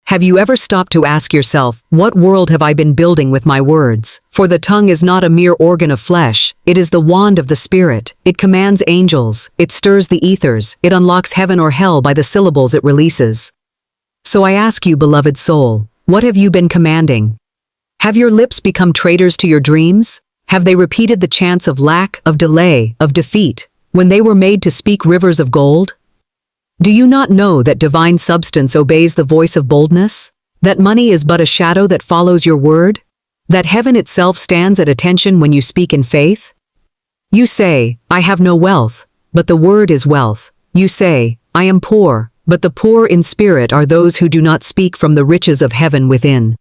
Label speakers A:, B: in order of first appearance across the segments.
A: Have you ever stopped to ask yourself, what world have I been building with my words? For the tongue is not a mere organ of flesh, it is the wand of the Spirit. It commands angels, it stirs the ethers, it unlocks heaven or hell by the syllables it releases. So I ask you, beloved soul, what have you been commanding? Have your lips become traitors to your dreams? Have they repeated the chants of lack, of delay, of defeat, when they were made to speak rivers of gold? Do you not know that divine substance obeys the voice of boldness? That money is but a shadow that follows your word? That heaven itself stands at attention when you speak in faith? You say, I have no wealth, but the word is wealth. You say, I am poor, but the poor in spirit are those who do not speak from the riches of heaven within.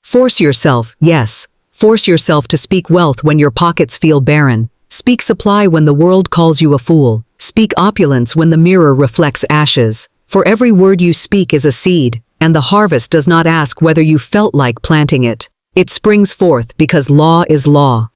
A: Force yourself, yes, force yourself to speak wealth when your pockets feel barren. Speak supply when the world calls you a fool. Speak opulence when the mirror reflects ashes. For every word you speak is a seed, and the harvest does not ask whether you felt like planting it. It springs forth because law is law.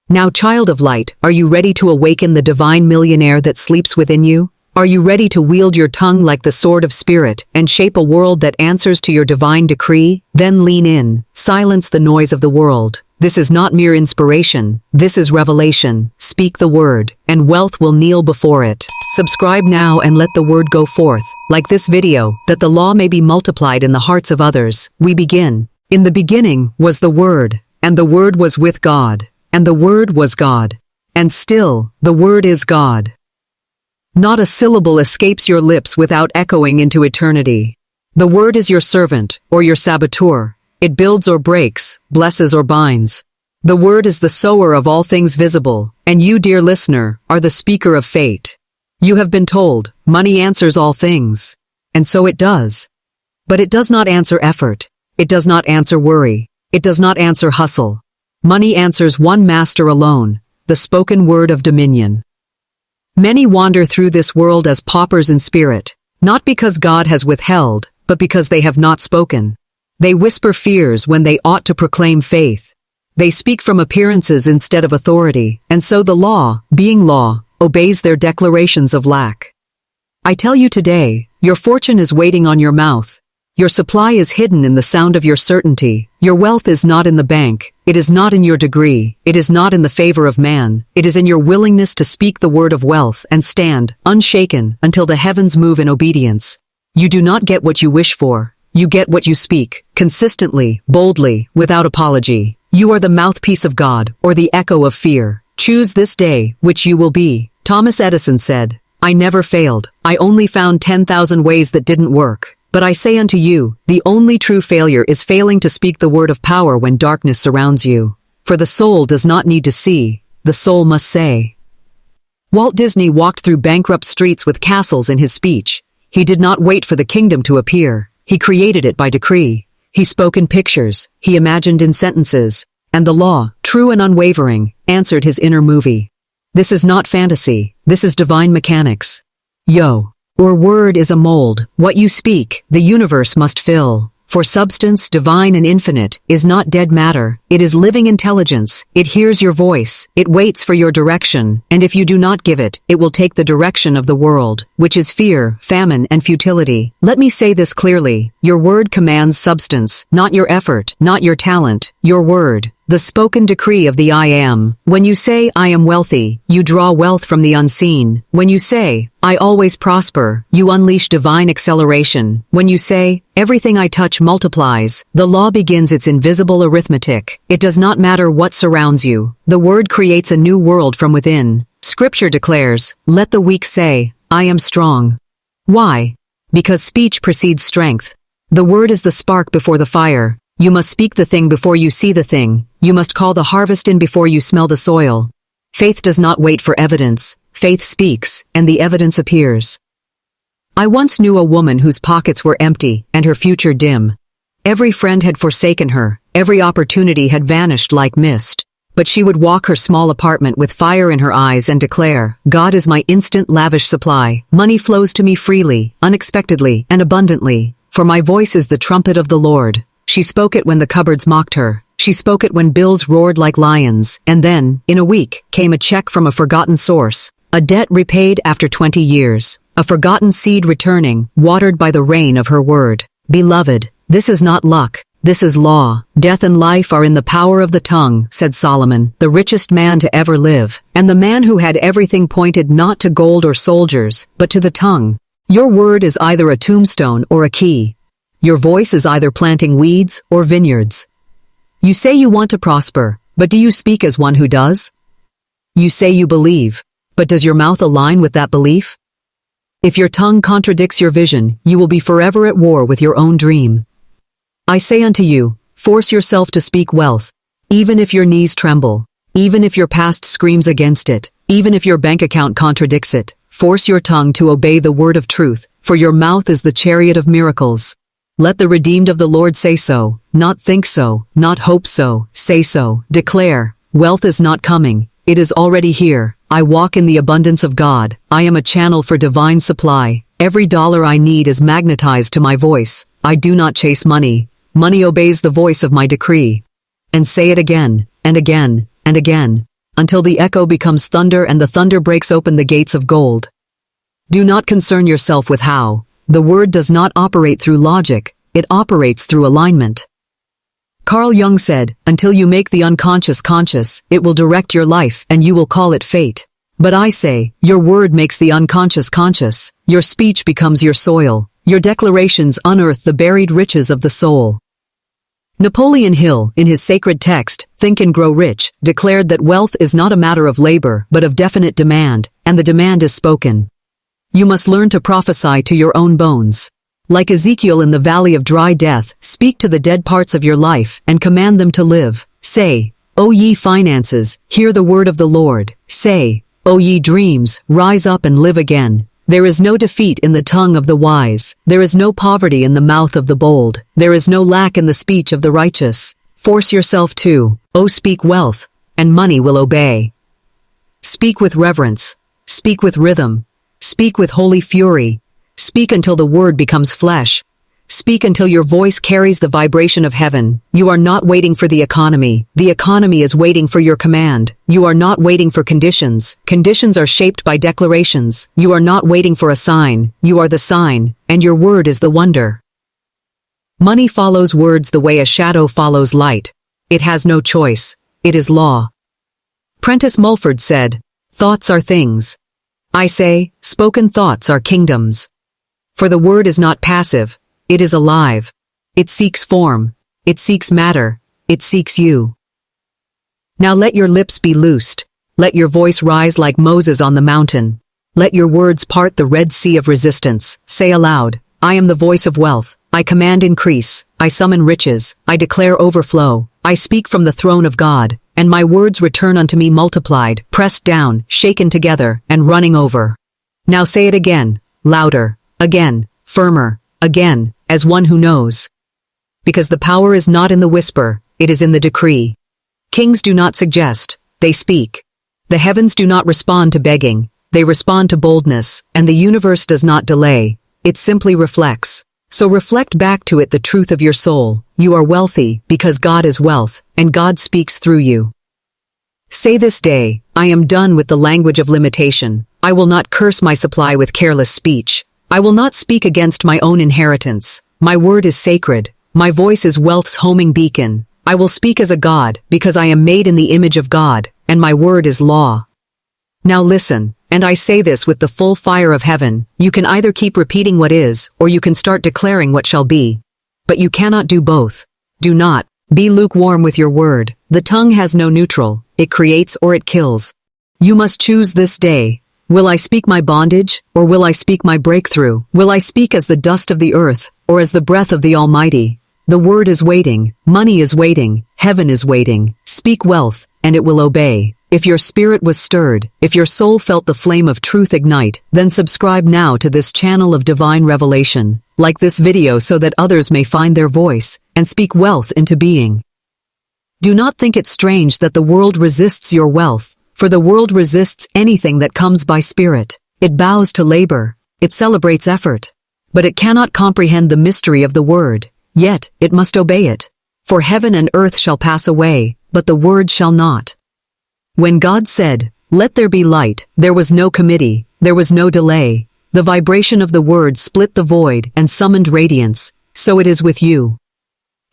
A: Now, child of light, are you ready to awaken the divine millionaire that sleeps within you? Are you ready to wield your tongue like the sword of spirit and shape a world that answers to your divine decree? Then lean in, silence the noise of the world. This is not mere inspiration, this is revelation. Speak the word, and wealth will kneel before it. Subscribe now and let the word go forth, like this video, that the law may be multiplied in the hearts of others. We begin. In the beginning was the Word, and the Word was with God, and the Word was God. And still, the Word is God. Not a syllable escapes your lips without echoing into eternity. The Word is your servant, or your saboteur. It builds or breaks, blesses or binds. The word is the sower of all things visible, and you, dear listener, are the speaker of fate. You have been told, money answers all things. And so it does. But it does not answer effort. It does not answer worry. It does not answer hustle. Money answers one master alone, the spoken word of dominion. Many wander through this world as paupers in spirit, not because God has withheld, but because they have not spoken. They whisper fears when they ought to proclaim faith. They speak from appearances instead of authority, and so the law, being law, obeys their declarations of lack. I tell you today, your fortune is waiting on your mouth. Your supply is hidden in the sound of your certainty. Your wealth is not in the bank. It is not in your degree. It is not in the favor of man. It is in your willingness to speak the word of wealth and stand, unshaken, until the heavens move in obedience. You do not get what you wish for. You get what you speak, consistently, boldly, without apology. You are the mouthpiece of God, or the echo of fear. Choose this day which you will be. Thomas Edison said, I never failed. I only found 10,000 ways that didn't work. But I say unto you, the only true failure is failing to speak the word of power when darkness surrounds you. For the soul does not need to see, the soul must say. Walt Disney walked through bankrupt streets with castles in his speech. He did not wait for the kingdom to appear. He created it by decree. He spoke in pictures, he imagined in sentences, and the law, true and unwavering, answered his inner movie. This is not fantasy, this is divine mechanics. Your word is a mold. What you speak, the universe must fill. For substance, divine and infinite, is not dead matter. It is living intelligence. It hears your voice. It waits for your direction. And if you do not give it, it will take the direction of the world, which is fear, famine, and futility. Let me say this clearly. Your word commands substance, not your effort, not your talent. Your word. The spoken decree of the I am. When you say, I am wealthy, you draw wealth from the unseen. When you say, I always prosper, you unleash divine acceleration. When you say, everything I touch multiplies, the law begins its invisible arithmetic. It does not matter what surrounds you. The word creates a new world from within. Scripture declares, let the weak say, I am strong. Why? Because speech precedes strength. The word is the spark before the fire. You must speak the thing before you see the thing. You must call the harvest in before you smell the soil. Faith does not wait for evidence. Faith speaks, and the evidence appears. I once knew a woman whose pockets were empty and her future dim. Every friend had forsaken her. Every opportunity had vanished like mist. But she would walk her small apartment with fire in her eyes and declare, God is my instant lavish supply. Money flows to me freely, unexpectedly, and abundantly. For my voice is the trumpet of the Lord. She spoke it when the cupboards mocked her. She spoke it when bills roared like lions. And then, in a week, came a check from a forgotten source. A debt repaid after 20 years. A forgotten seed returning, watered by the rain of her word. Beloved, this is not luck. This is law. Death and life are in the power of the tongue, said Solomon, the richest man to ever live, and the man who had everything pointed not to gold or soldiers, but to the tongue. Your word is either a tombstone or a key. Your voice is either planting weeds or vineyards. You say you want to prosper, but do you speak as one who does? You say you believe, but does your mouth align with that belief? If your tongue contradicts your vision, you will be forever at war with your own dream. I say unto you, force yourself to speak wealth, even if your knees tremble, even if your past screams against it, even if your bank account contradicts it. Force your tongue to obey the word of truth, for your mouth is the chariot of miracles. Let the redeemed of the Lord say so, not think so, not hope so, say so, declare, wealth is not coming, it is already here. I walk in the abundance of God. I am a channel for divine supply. Every dollar I need is magnetized to my voice. I do not chase money. Money obeys the voice of my decree. And say it again, and again, and again, until the echo becomes thunder and the thunder breaks open the gates of gold. Do not concern yourself with how. The word does not operate through logic, it operates through alignment. Carl Jung said, until you make the unconscious conscious, it will direct your life and you will call it fate. But I say, your word makes the unconscious conscious. Your speech becomes your soil. Your declarations unearth the buried riches of the soul. Napoleon Hill, in his sacred text, Think and Grow Rich, declared that wealth is not a matter of labor, but of definite demand, and the demand is spoken. You must learn to prophesy to your own bones. Like Ezekiel in the valley of dry death, speak to the dead parts of your life and command them to live. Say, O ye finances, hear the word of the Lord. Say, O ye dreams, rise up and live again. There is no defeat in the tongue of the wise. There is no poverty in the mouth of the bold. There is no lack in the speech of the righteous. Force yourself to, O speak wealth, and money will obey. Speak with reverence. Speak with rhythm. Speak with holy fury. Speak until the word becomes flesh. Speak until your voice carries the vibration of heaven. You are not waiting for the economy. The economy is waiting for your command. You are not waiting for conditions. Conditions are shaped by declarations. You are not waiting for a sign. You are the sign, and your word is the wonder. Money follows words the way a shadow follows light. It has no choice. It is law. Prentice Mulford said, thoughts are things. I say, spoken thoughts are kingdoms. For the word is not passive. It is alive. It seeks form. It seeks matter. It seeks you. Now let your lips be loosed. Let your voice rise like Moses on the mountain. Let your words part the Red Sea of resistance. Say aloud, I am the voice of wealth. I command increase. I summon riches. I declare overflow. I speak from the throne of God, and my words return unto me multiplied, pressed down, shaken together, and running over. Now say it again, louder, again, firmer, again, as one who knows. Because the power is not in the whisper, it is in the decree. Kings do not suggest, they speak. The heavens do not respond to begging, they respond to boldness, and the universe does not delay, it simply reflects. So reflect back to it the truth of your soul. You are wealthy because God is wealth, and God speaks through you. Say this day, I am done with the language of limitation. I will not curse my supply with careless speech. I will not speak against my own inheritance. My word is sacred. My voice is wealth's homing beacon. I will speak as a God, because I am made in the image of God, and my word is law. Now listen, and I say this with the full fire of heaven, you can either keep repeating what is, or you can start declaring what shall be. But you cannot do both. Do not be lukewarm with your word. The tongue has no neutral. It creates or it kills. You must choose this day. Will I speak my bondage, or will I speak my breakthrough? Will I speak as the dust of the earth, or as the breath of the Almighty? The word is waiting. Money is waiting. Heaven is waiting. Speak wealth, and it will obey. If your spirit was stirred, if your soul felt the flame of truth ignite, then subscribe now to this channel of divine revelation. Like this video so that others may find their voice, and speak wealth into being. Do not think it strange that the world resists your wealth, for the world resists anything that comes by spirit. It bows to labor. It celebrates effort. But it cannot comprehend the mystery of the word, yet it must obey it. For heaven and earth shall pass away, but the word shall not. When God said, "Let there be light," there was no committee, there was no delay. The vibration of the word split the void and summoned radiance. so it is with you.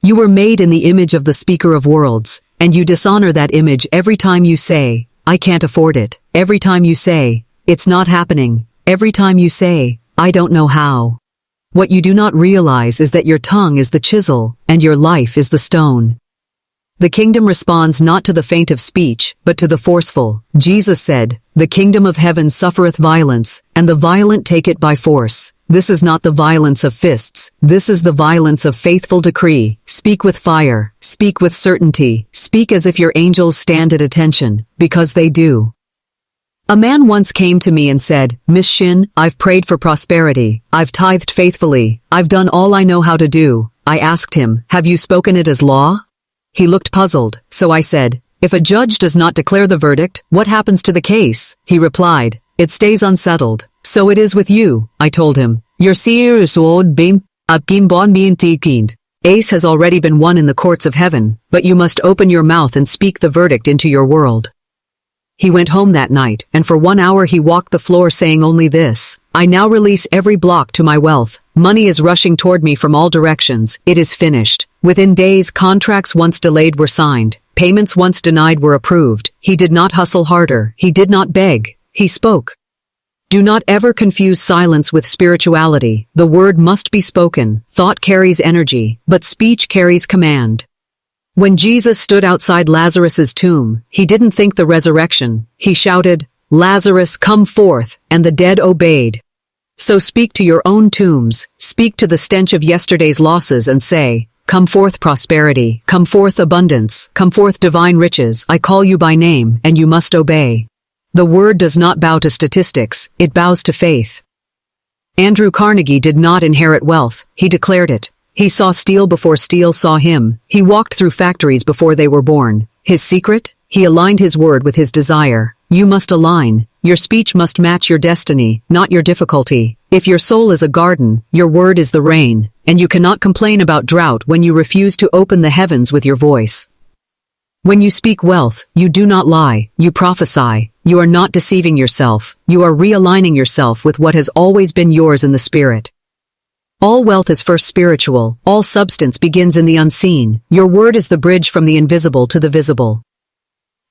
A: You were made in the image of the speaker of worlds, and you dishonor that image every time you say, I can't afford it. Every time you say, it's not happening. Every time you say, I don't know how. What you do not realize is that your tongue is the chisel, and your life is the stone. The kingdom responds not to the faint of speech, but to the forceful. Jesus said, the kingdom of heaven suffereth violence, and the violent take it by force. This is not the violence of fists. This is the violence of faithful decree. Speak with fire. Speak with certainty. Speak as if your angels stand at attention, because they do. A man once came to me and said, Miss Shinn, I've prayed for prosperity. I've tithed faithfully. I've done all I know how to do. I asked him, have you spoken it as law? He looked puzzled, so I said, if a judge does not declare the verdict, what happens to the case? He replied, it stays unsettled. So it is with you, I told him. Your serious old beam, upgim bon being tikind. Ace has already been won in the courts of heaven, but you must open your mouth and speak the verdict into your world. He went home that night, and for 1 hour he walked the floor saying only this, I now release every block to my wealth. Money is rushing toward me from all directions. It is finished. Within days, contracts once delayed were signed. Payments once denied were approved. He did not hustle harder. He did not beg. He spoke. Do not ever confuse silence with spirituality. The word must be spoken. Thought carries energy, but speech carries command. When Jesus stood outside Lazarus's tomb, he didn't think the resurrection. He shouted, Lazarus, come forth, and the dead obeyed. So speak to your own tombs, speak to the stench of yesterday's losses and say, come forth prosperity, come forth abundance, come forth divine riches. I call you by name, and you must obey. The word does not bow to statistics, it bows to faith. Andrew Carnegie did not inherit wealth, he declared it. He saw steel before steel saw him. He walked through factories before they were born. His secret? He aligned his word with his desire. You must align. Your speech must match your destiny, not your difficulty. If your soul is a garden, your word is the rain, and you cannot complain about drought when you refuse to open the heavens with your voice. When you speak wealth, you do not lie, you prophesy. You are not deceiving yourself. You are realigning yourself with what has always been yours in the spirit. All wealth is first spiritual. All substance begins in the unseen. Your word is the bridge from the invisible to the visible.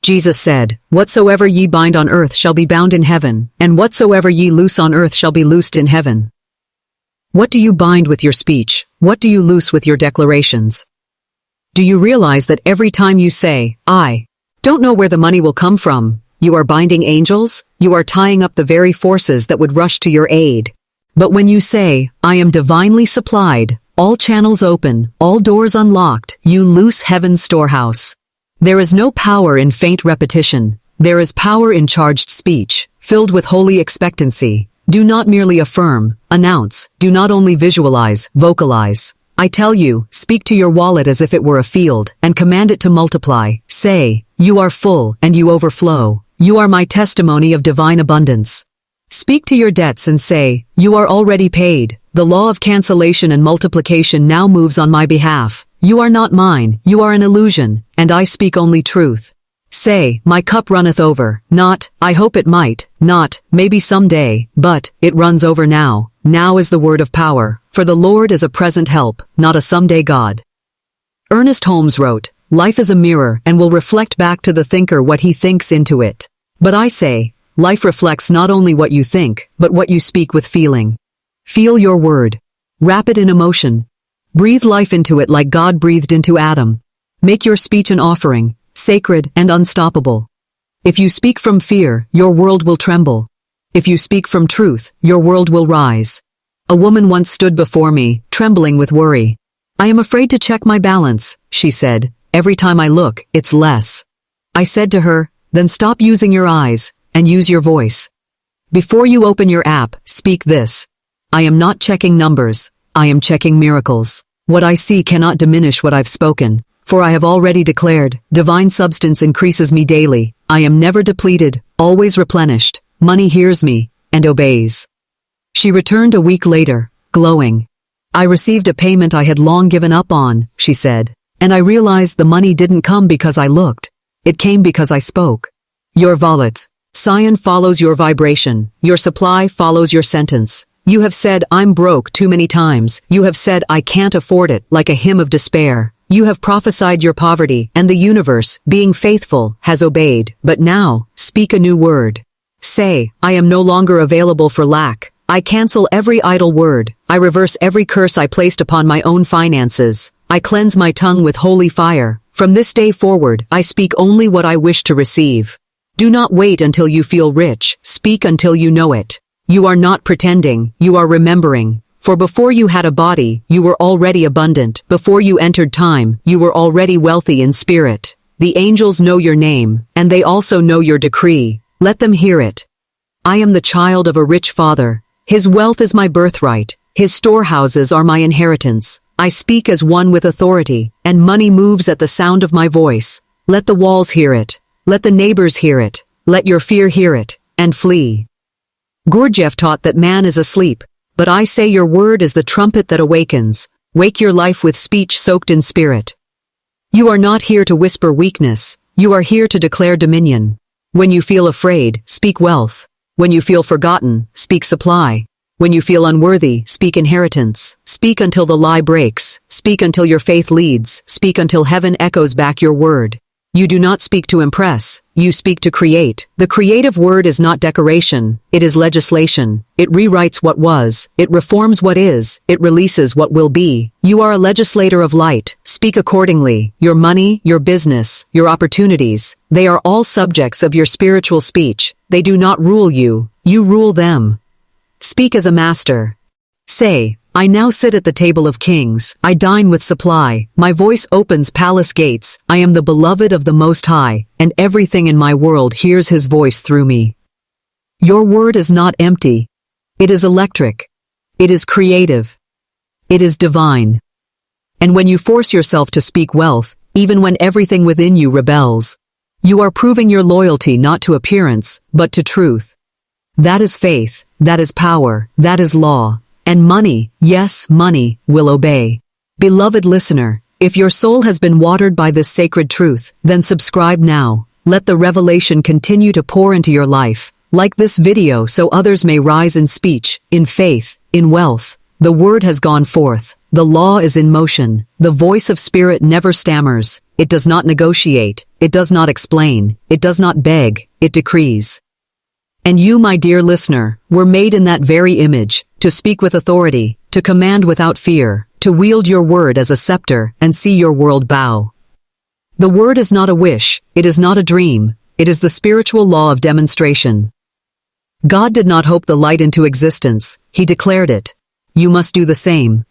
A: Jesus said, whatsoever ye bind on earth shall be bound in heaven, and whatsoever ye loose on earth shall be loosed in heaven. What do you bind with your speech? What do you loose with your declarations? Do you realize that every time you say, I don't know where the money will come from, you are binding angels? You are tying up the very forces that would rush to your aid. But when you say, I am divinely supplied, all channels open, all doors unlocked, you loose heaven's storehouse. There is no power in faint repetition. There is power in charged speech, filled with holy expectancy. Do not merely affirm, announce. Do not only visualize, vocalize. I tell you, speak to your wallet as if it were a field, and command it to multiply. Say, you are full, and you overflow. You are my testimony of divine abundance. Speak to your debts and say, you are already paid. The law of cancellation and multiplication now moves on my behalf. You are not mine, you are an illusion, and I speak only truth. Say, my cup runneth over, not, I hope it might, not, maybe someday, but, it runs over now. Now is the word of power, for the Lord is a present help, not a someday God. Ernest Holmes wrote, life is a mirror and will reflect back to the thinker what he thinks into it. But I say, life reflects not only what you think, but what you speak with feeling. Feel your word. Wrap it in emotion. Breathe life into it like God breathed into Adam. Make your speech an offering, sacred and unstoppable. If you speak from fear, your world will tremble. If you speak from truth, your world will rise. A woman once stood before me, trembling with worry. I am afraid to check my balance, she said. Every time I look, it's less. I said to her, then stop using your eyes, and use your voice. Before you open your app, speak this. I am not checking numbers. I am checking miracles. What I see cannot diminish what I've spoken, for I have already declared, divine substance increases me daily. I am never depleted, always replenished. Money hears me, and obeys. She returned a week later, glowing. I received a payment I had long given up on, she said, and I realized the money didn't come because I looked. It came because I spoke. Your wallet. Scion follows your vibration. Your supply follows your sentence. You have said, I'm broke too many times. You have said, I can't afford it, like a hymn of despair. You have prophesied your poverty, and the universe, being faithful, has obeyed. But now, speak a new word. Say, I am no longer available for lack. I cancel every idle word. I reverse every curse I placed upon my own finances. I cleanse my tongue with holy fire. From this day forward, I speak only what I wish to receive. Do not wait until you feel rich. Speak until you know it. You are not pretending, you are remembering. For before you had a body, you were already abundant. Before you entered time, you were already wealthy in spirit. The angels know your name, and they also know your decree. Let them hear it. I am the child of a rich father. His wealth is my birthright. His storehouses are my inheritance. I speak as one with authority, and money moves at the sound of my voice. Let the walls hear it. Let the neighbors hear it. Let your fear hear it, and flee. Gurdjieff taught that man is asleep, but I say your word is the trumpet that awakens. Wake your life with speech soaked in spirit. You are not here to whisper weakness. You are here to declare dominion. When you feel afraid, speak wealth. When you feel forgotten, speak supply. When you feel unworthy, speak inheritance. Speak until the lie breaks. Speak until your faith leads. Speak until heaven echoes back your word. You do not speak to impress. You speak to create. The creative word is not decoration. It is legislation. It rewrites what was. It reforms what is. It releases what will be. You are a legislator of light. Speak accordingly. Your money, your business, your opportunities, they are all subjects of your spiritual speech. They do not rule you. You rule them. Speak as a master. Say, I now sit at the table of kings. I dine with supply. My voice opens palace gates. I am the beloved of the Most High, and everything in my world hears his voice through me. Your word is not empty. It is electric. It is creative. It is divine. And when you force yourself to speak wealth, even when everything within you rebels, you are proving your loyalty not to appearance, but to truth. That is faith. That is power. That is law. And money, yes, money, will obey. Beloved listener, if your soul has been watered by this sacred truth, then subscribe now. Let the revelation continue to pour into your life. Like this video so others may rise in speech, in faith, in wealth. The word has gone forth. The law is in motion. The voice of spirit never stammers. It does not negotiate. It does not explain. It does not beg. It decrees. And you, my dear listener, were made in that very image, to speak with authority, to command without fear, to wield your word as a scepter and see your world bow. The word is not a wish, it is not a dream, it is the spiritual law of demonstration. God did not hope the light into existence, he declared it. You must do the same.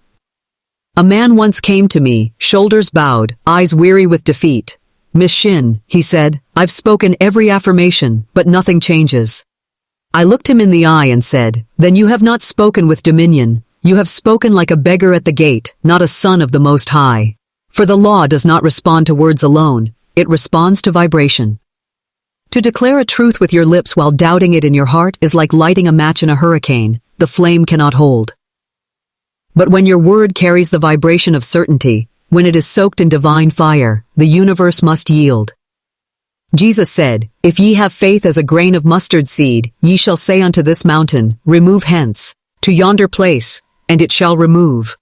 A: A man once came to me, shoulders bowed, eyes weary with defeat. Miss Shinn, he said, I've spoken every affirmation, but nothing changes. I looked him in the eye and said, then you have not spoken with dominion. You have spoken like a beggar at the gate, not a son of the Most High. For the law does not respond to words alone, it responds to vibration. To declare a truth with your lips while doubting it in your heart is like lighting a match in a hurricane. The flame cannot hold. But when your word carries the vibration of certainty, when it is soaked in divine fire, the universe must yield. Jesus said, if ye have faith as a grain of mustard seed, ye shall say unto this mountain, remove hence, to yonder place, and it shall remove.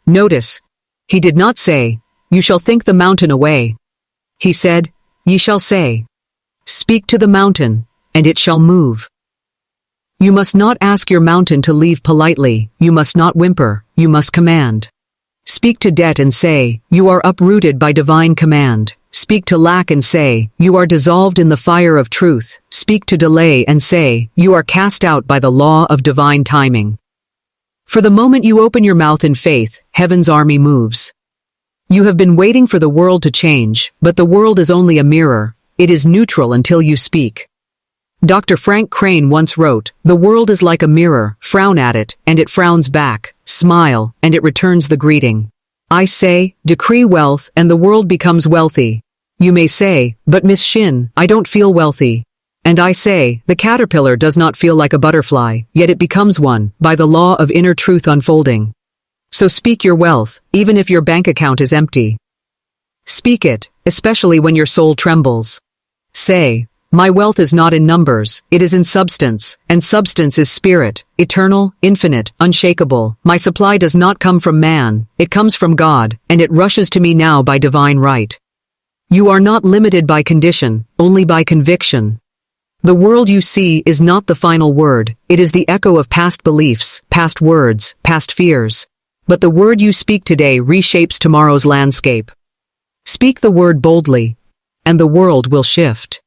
A: Notice, he did not say, you shall think the mountain away. He said, ye shall say, speak to the mountain, and it shall move. You must not ask your mountain to leave politely, you must not whimper, you must command. Speak to debt and say, you are uprooted by divine command. Speak to lack and say, you are dissolved in the fire of truth. Speak to delay and say, you are cast out by the law of divine timing. For the moment you open your mouth in faith, heaven's army moves. You have been waiting for the world to change, but the world is only a mirror. It is neutral until you speak. Dr. Frank Crane once wrote, the world is like a mirror, frown at it, and it frowns back, smile, and it returns the greeting. I say, decree wealth, and the world becomes wealthy. You may say, but Miss Shinn, I don't feel wealthy. And I say, the caterpillar does not feel like a butterfly, yet it becomes one, by the law of inner truth unfolding. So speak your wealth, even if your bank account is empty. Speak it, especially when your soul trembles. Say, My wealth is not in numbers, it is in substance, and substance is spirit, eternal, infinite, unshakable. My supply does not come from man, it comes from God, and it rushes to me now by divine right. You are not limited by condition, only by conviction. The world you see is not the final word, it is the echo of past beliefs, past words, past fears. But the word you speak today reshapes tomorrow's landscape. Speak the word boldly, and the world will shift.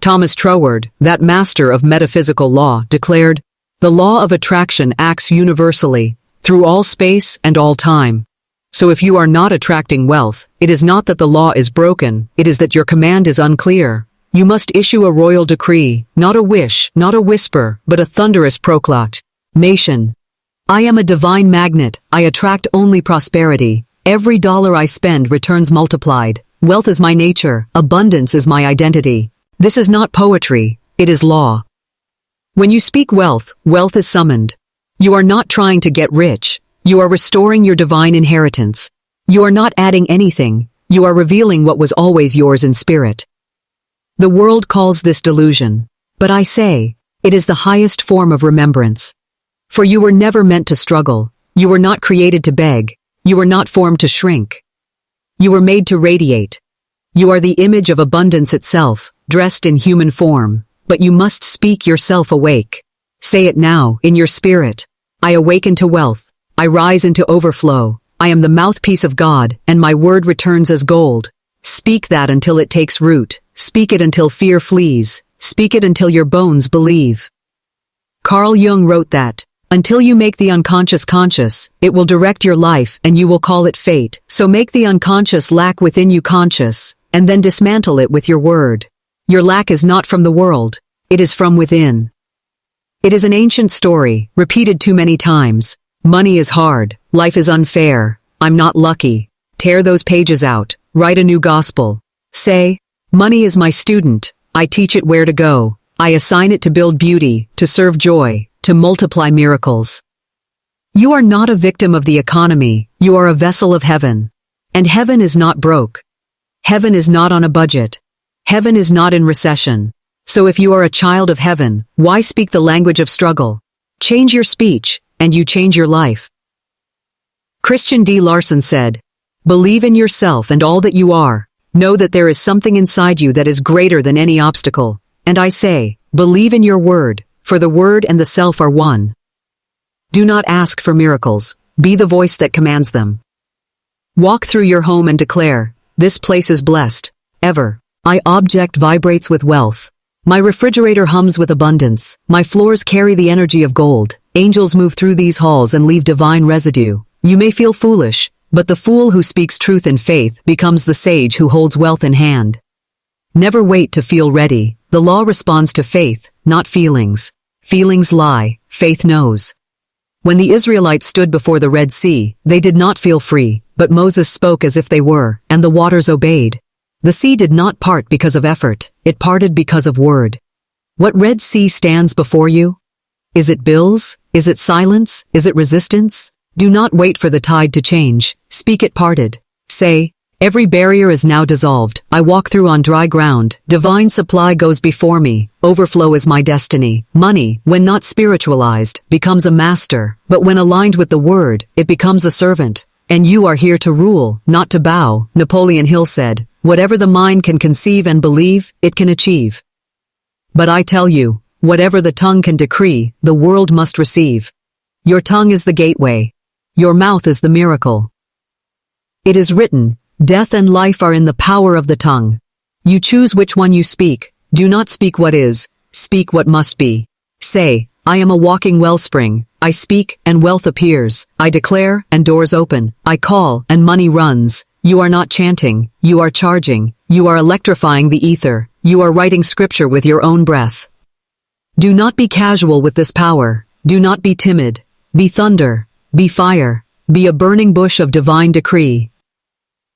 A: Thomas Troward, that master of metaphysical law, declared, "The law of attraction acts universally, through all space and all time." So if you are not attracting wealth, it is not that the law is broken, it is that your command is unclear. You must issue a royal decree, not a wish, not a whisper, but a thunderous proclamation. I am a divine magnet, I attract only prosperity. Every dollar I spend returns multiplied. Wealth is my nature, abundance is my identity. This is not poetry, it is law. When you speak wealth, wealth is summoned. You are not trying to get rich, you are restoring your divine inheritance. You are not adding anything, you are revealing what was always yours in spirit. The world calls this delusion, but I say, it is the highest form of remembrance. For you were never meant to struggle, you were not created to beg, you were not formed to shrink. You were made to radiate. You are the image of abundance itself, dressed in human form, but you must speak yourself awake. Say it now, in your spirit. I awaken to wealth. I rise into overflow. I am the mouthpiece of God, and my word returns as gold. Speak that until it takes root. Speak it until fear flees. Speak it until your bones believe. Carl Jung wrote that, until you make the unconscious conscious, it will direct your life and you will call it fate. So make the unconscious lack within you conscious, and then dismantle it with your word. Your lack is not from the world, it is from within. It is an ancient story, repeated too many times. Money is hard, life is unfair, I'm not lucky. Tear those pages out, write a new gospel. Say, money is my student, I teach it where to go. I assign it to build beauty, to serve joy, to multiply miracles. You are not a victim of the economy, you are a vessel of heaven. And heaven is not broke. Heaven is not on a budget. Heaven is not in recession. So if you are a child of heaven, why speak the language of struggle? Change your speech, and you change your life. Christian D. Larson said, believe in yourself and all that you are. Know that there is something inside you that is greater than any obstacle. And I say, believe in your word, for the word and the self are one. Do not ask for miracles. Be the voice that commands them. Walk through your home and declare, this place is blessed. Ever. My object vibrates with wealth. My refrigerator hums with abundance. My floors carry the energy of gold. Angels move through these halls and leave divine residue. You may feel foolish, but the fool who speaks truth in faith becomes the sage who holds wealth in hand. Never wait to feel ready. The law responds to faith, not feelings. Feelings lie, faith knows. When the Israelites stood before the Red Sea, they did not feel free, but Moses spoke as if they were, and the waters obeyed. The sea did not part because of effort, it parted because of word. What Red Sea stands before you? Is it bills? Is it silence? Is it resistance? Do not wait for the tide to change, speak it parted. Say, every barrier is now dissolved, I walk through on dry ground, divine supply goes before me, overflow is my destiny. Money, when not spiritualized, becomes a master, but when aligned with the word, it becomes a servant. And you are here to rule, not to bow, Napoleon Hill said. Whatever the mind can conceive and believe, it can achieve. But I tell you, whatever the tongue can decree, the world must receive. Your tongue is the gateway. Your mouth is the miracle. It is written, death and life are in the power of the tongue. You choose which one you speak. Do not speak what is, speak what must be. Say, I am a walking wellspring. I speak, and wealth appears. I declare, and doors open. I call, and money runs. You are not chanting, you are charging, you are electrifying the ether, you are writing scripture with your own breath. Do not be casual with this power, do not be timid, be thunder, be fire, be a burning bush of divine decree.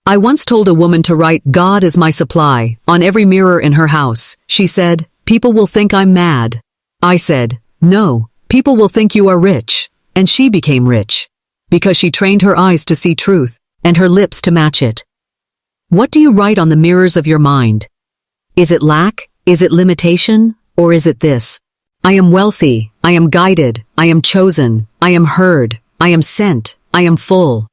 A: I once told a woman to write, God is my supply, on every mirror in her house. She said, people will think I'm mad. I said, no, people will think you are rich. And she became rich. Because she trained her eyes to see truth. And her lips to match it. What do you write on the mirrors of your mind? Is it lack? Is it limitation, or is it this? I am wealthy, I am guided, I am chosen, I am heard, I am sent, I am full.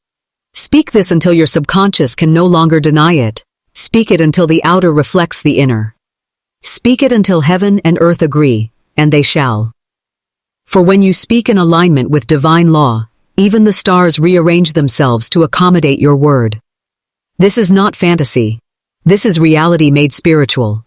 A: Speak this until your subconscious can no longer deny it. Speak it until the outer reflects the inner. Speak it until heaven and earth agree, and they shall. For when you speak in alignment with divine law, even the stars rearrange themselves to accommodate your word. This is not fantasy. This is reality made spiritual.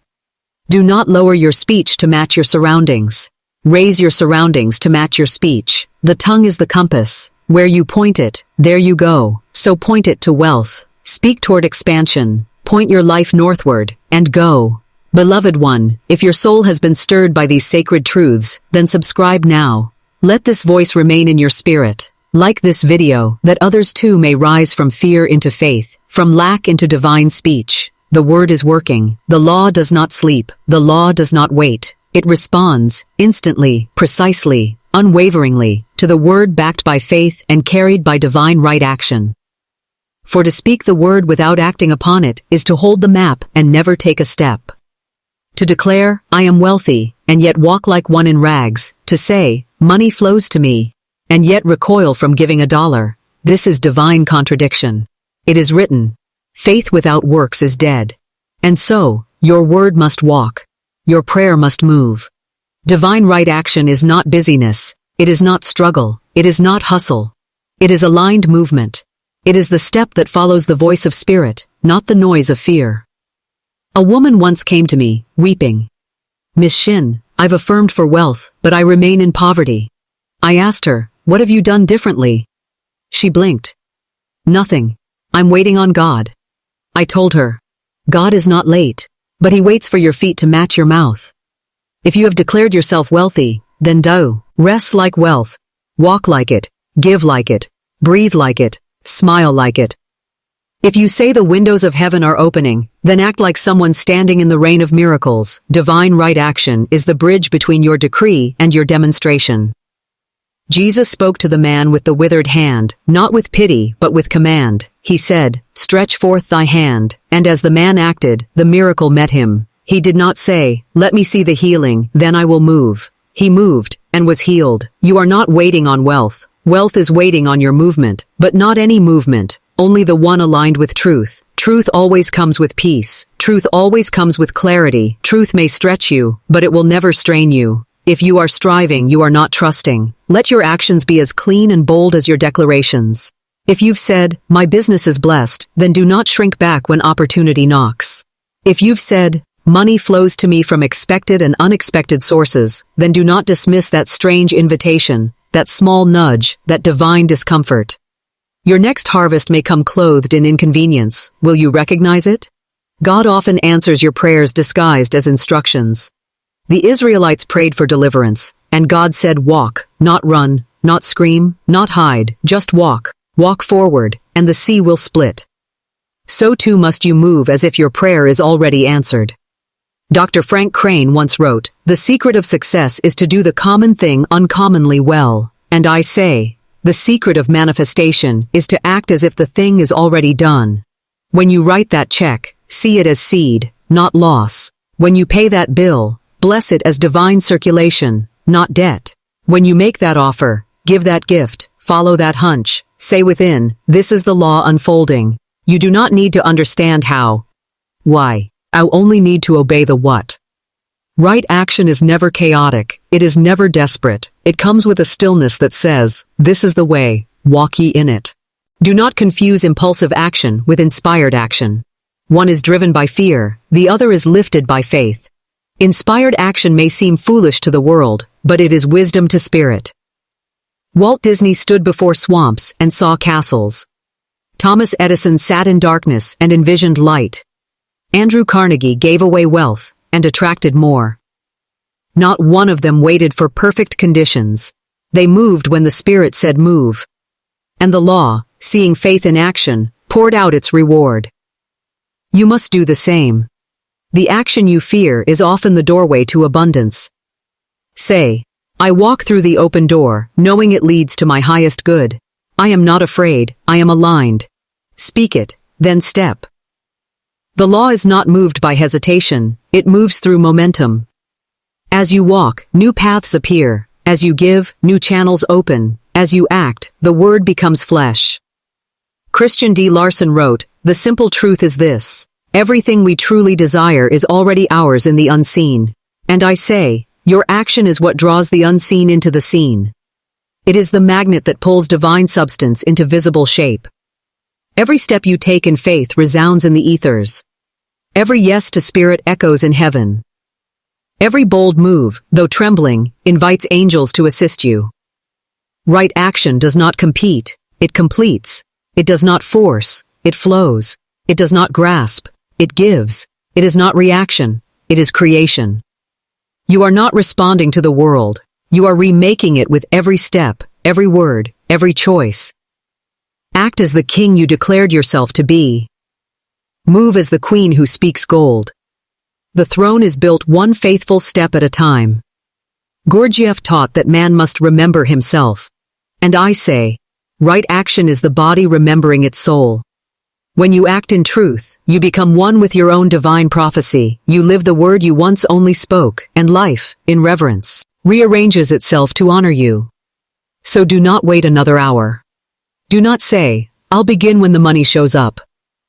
A: Do not lower your speech to match your surroundings. Raise your surroundings to match your speech. The tongue is the compass. Where you point it, there you go. So point it to wealth. Speak toward expansion. Point your life northward, and go. Beloved one, if your soul has been stirred by these sacred truths, then subscribe now. Let this voice remain in your spirit. Like this video, that others too may rise from fear into faith, from lack into divine speech. The word is working. The law does not sleep. The law does not wait. It responds, instantly, precisely, unwaveringly, to the word backed by faith and carried by divine right action. For to speak the word without acting upon it is to hold the map and never take a step. To declare, I am wealthy, and yet walk like one in rags. To say, money flows to me, and yet recoil from giving $1. This is divine contradiction. It is written, faith without works is dead. And so, your word must walk. Your prayer must move. Divine right action is not busyness. It is not struggle. It is not hustle. It is aligned movement. It is the step that follows the voice of spirit, not the noise of fear. A woman once came to me, weeping. Miss Shinn, I've affirmed for wealth, but I remain in poverty. I asked her, what have you done differently? She blinked. Nothing. I'm waiting on God. I told her, God is not late, but he waits for your feet to match your mouth. If you have declared yourself wealthy, then do. Rest like wealth. Walk like it. Give like it. Breathe like it. Smile like it. If you say the windows of heaven are opening, then act like someone standing in the rain of miracles. Divine right action is the bridge between your decree and your demonstration. Jesus spoke to the man with the withered hand, not with pity, but with command. He said, stretch forth thy hand, and as the man acted, the miracle met him. He did not say, let me see the healing, then I will move. He moved, and was healed. You are not waiting on wealth. Wealth is waiting on your movement, but not any movement, only the one aligned with truth. Truth always comes with peace. Truth always comes with clarity. Truth may stretch you, but it will never strain you. If you are striving, you are not trusting. Let your actions be as clean and bold as your declarations. If you've said, my business is blessed, then do not shrink back when opportunity knocks. If you've said, money flows to me from expected and unexpected sources, then do not dismiss that strange invitation, that small nudge, that divine discomfort. Your next harvest may come clothed in inconvenience. Will you recognize it? God often answers your prayers disguised as instructions. The Israelites prayed for deliverance, and God said walk, not run, not scream, not hide, just walk. Walk forward, and the sea will split. So too must you move as if your prayer is already answered. Dr. Frank Crane once wrote, the secret of success is to do the common thing uncommonly well. And I say, the secret of manifestation is to act as if the thing is already done. When you write that check, see it as seed, not loss. When you pay that bill, bless it as divine circulation, not debt. When you make that offer, give that gift, follow that hunch, say within, this is the law unfolding. You do not need to understand how. Why? I only need to obey the what. Right action is never chaotic. It is never desperate. It comes with a stillness that says, this is the way, walk ye in it. Do not confuse impulsive action with inspired action. One is driven by fear, the other is lifted by faith. Inspired action may seem foolish to the world, but it is wisdom to spirit. Walt Disney stood before swamps and saw castles. Thomas Edison sat in darkness and envisioned light. Andrew Carnegie gave away wealth and attracted more. Not one of them waited for perfect conditions. They moved when the Spirit said move. And the law, seeing faith in action, poured out its reward. You must do the same. The action you fear is often the doorway to abundance. Say, I walk through the open door, knowing it leads to my highest good. I am not afraid, I am aligned. Speak it, then step. The law is not moved by hesitation, it moves through momentum. As you walk, new paths appear. As you give, new channels open. As you act, the word becomes flesh. Christian D. Larson wrote, "The simple truth is this. Everything we truly desire is already ours in the unseen. And I say, your action is what draws the unseen into the seen. It is the magnet that pulls divine substance into visible shape. Every step you take in faith resounds in the ethers. Every yes to spirit echoes in heaven. Every bold move, though trembling, invites angels to assist you. Right action does not compete, it completes. It does not force, it flows. It does not grasp, it gives. It is not reaction, it is creation. You are not responding to the world. You are remaking it with every step, every word, every choice. Act as the king you declared yourself to be. Move as the queen who speaks gold. The throne is built one faithful step at a time. Gurdjieff taught that man must remember himself. And I say, right action is the body remembering its soul. When you act in truth, you become one with your own divine prophecy. You live the word you once only spoke, and life, in reverence, rearranges itself to honor you. So do not wait another hour. Do not say, I'll begin when the money shows up.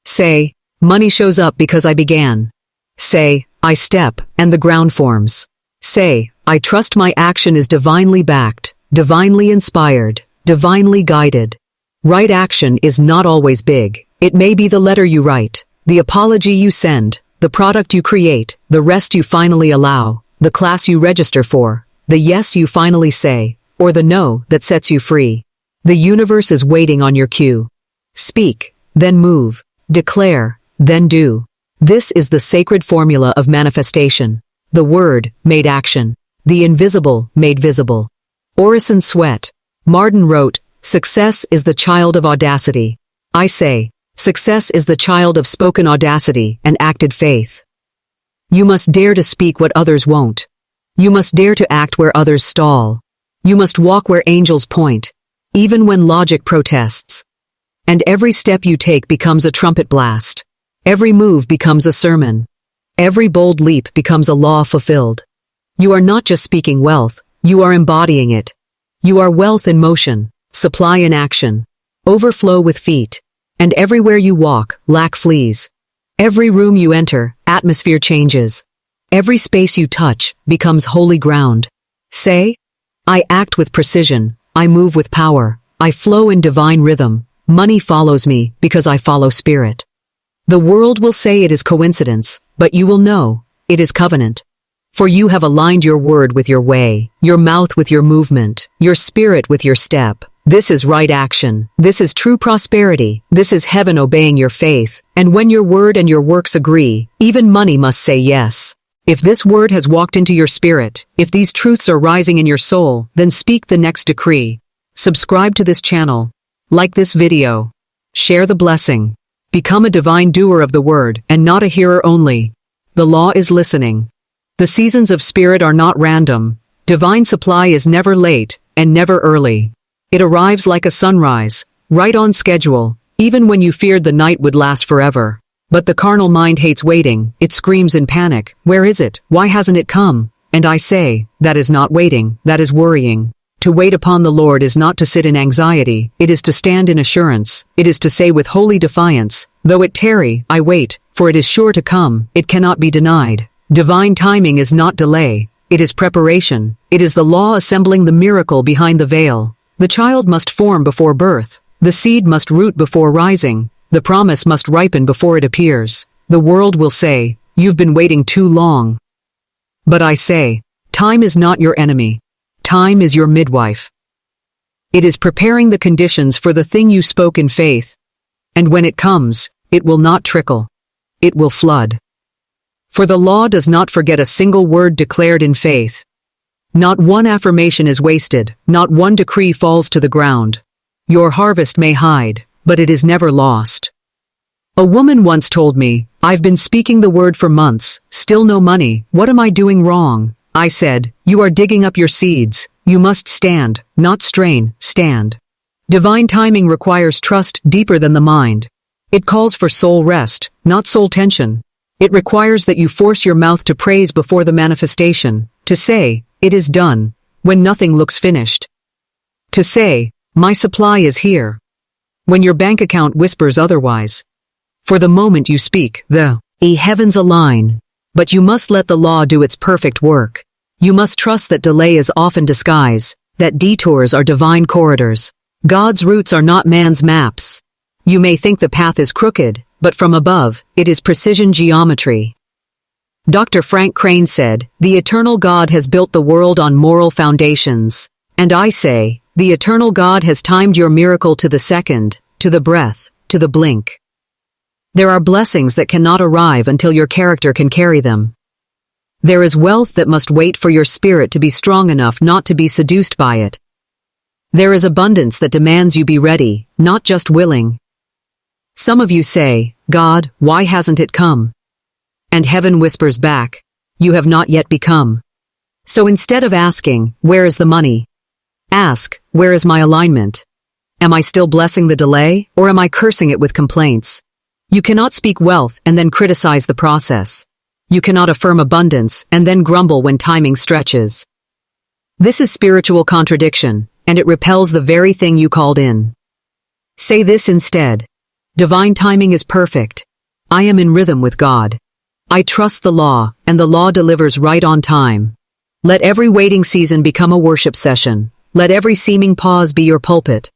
A: Say, money shows up because I began. Say, I step, and the ground forms. Say, I trust my action is divinely backed, divinely inspired, divinely guided. Right action is not always big. It may be the letter you write, the apology you send, the product you create, the rest you finally allow, the class you register for, the yes you finally say, or the no that sets you free. The universe is waiting on your cue. Speak, then move. Declare, then do. This is the sacred formula of manifestation. The word made action. The invisible made visible. Orison Swett. Marden wrote, success is the child of audacity. I say, success is the child of spoken audacity and acted faith. You must dare to speak what others won't. You must dare to act where others stall. You must walk where angels point, even when logic protests. And every step you take becomes a trumpet blast. Every move becomes a sermon. Every bold leap becomes a law fulfilled. You are not just speaking wealth, you are embodying it. You are wealth in motion, supply in action, overflow with feet. And everywhere you walk, lack flees. Every room you enter, atmosphere changes. Every space you touch becomes holy ground. Say, I act with precision, I move with power, I flow in divine rhythm. Money follows me because I follow spirit. The world will say it is coincidence, but you will know it is covenant. For you have aligned your word with your way, your mouth with your movement, your spirit with your step. This is right action. This is true prosperity. This is heaven obeying your faith. And when your word and your works agree, even money must say yes. If this word has walked into your spirit, if these truths are rising in your soul, then speak the next decree. Subscribe to this channel. Like this video. Share the blessing. Become a divine doer of the word and not a hearer only. The law is listening. The seasons of spirit are not random. Divine supply is never late and never early. It arrives like a sunrise, right on schedule, even when you feared the night would last forever. But the carnal mind hates waiting. It screams in panic. Where is it? Why hasn't it come? And I say, that is not waiting, that is worrying. To wait upon the Lord is not to sit in anxiety, it is to stand in assurance, it is to say with holy defiance, though it tarry, I wait, for it is sure to come, it cannot be denied. Divine timing is not delay, it is preparation, it is the law assembling the miracle behind the veil. The child must form before birth, the seed must root before rising, the promise must ripen before it appears. The world will say, you've been waiting too long. But I say, time is not your enemy. Time is your midwife. It is preparing the conditions for the thing you spoke in faith. And when it comes, it will not trickle. It will flood. For the law does not forget a single word declared in faith. Not one affirmation is wasted, not one decree falls to the ground. Your harvest may hide, but it is never lost. A woman once told me, I've been speaking the word for months, still no money, what am I doing wrong? I said, you are digging up your seeds. You must stand, not strain, stand. Divine timing requires trust deeper than the mind. It calls for soul rest, not soul tension. It requires that you force your mouth to praise before the manifestation, to say, "It is done," when nothing looks finished. To say, "My supply is here," when your bank account whispers otherwise. For the moment you speak, the heavens align. But you must let the law do its perfect work. You must trust that delay is often disguise, that detours are divine corridors. God's routes are not man's maps. You may think the path is crooked, but from above, it is precision geometry. Dr. Frank Crane said, "The eternal God has built the world on moral foundations." And I say, the eternal God has timed your miracle to the second, to the breath, to the blink. There are blessings that cannot arrive until your character can carry them. There is wealth that must wait for your spirit to be strong enough not to be seduced by it. There is abundance that demands you be ready, not just willing. Some of you say, "God, why hasn't it come?" And heaven whispers back, "You have not yet become." So instead of asking, "Where is the money?" ask, "Where is my alignment? Am I still blessing the delay, or am I cursing it with complaints?" You cannot speak wealth and then criticize the process. You cannot affirm abundance and then grumble when timing stretches. This is spiritual contradiction, and it repels the very thing you called in. Say this instead. Divine timing is perfect. I am in rhythm with God. I trust the law, and the law delivers right on time. Let every waiting season become a worship session. Let every seeming pause be your pulpit.